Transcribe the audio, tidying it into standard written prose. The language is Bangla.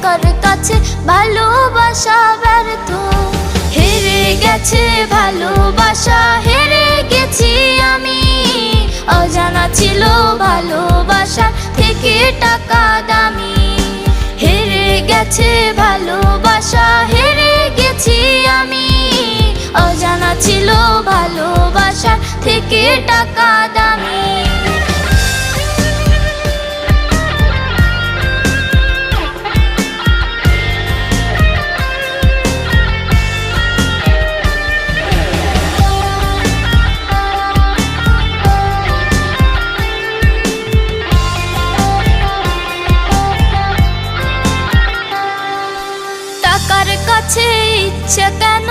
টাকার কাছে ভালোবাসা ব্যর্থ। হেরে গেছে ভালোবাসা, হেরে গেছি আমি। অজানা ছিল ভালোবাসা থেকে টাকা দামি। হেরে গেছে ভালোবাসা, হেরে গেছি আমি। অজানা ছিল ভালোবাসা থেকে টাকা দামি। টাকার কাছে ইচ্ছে কেন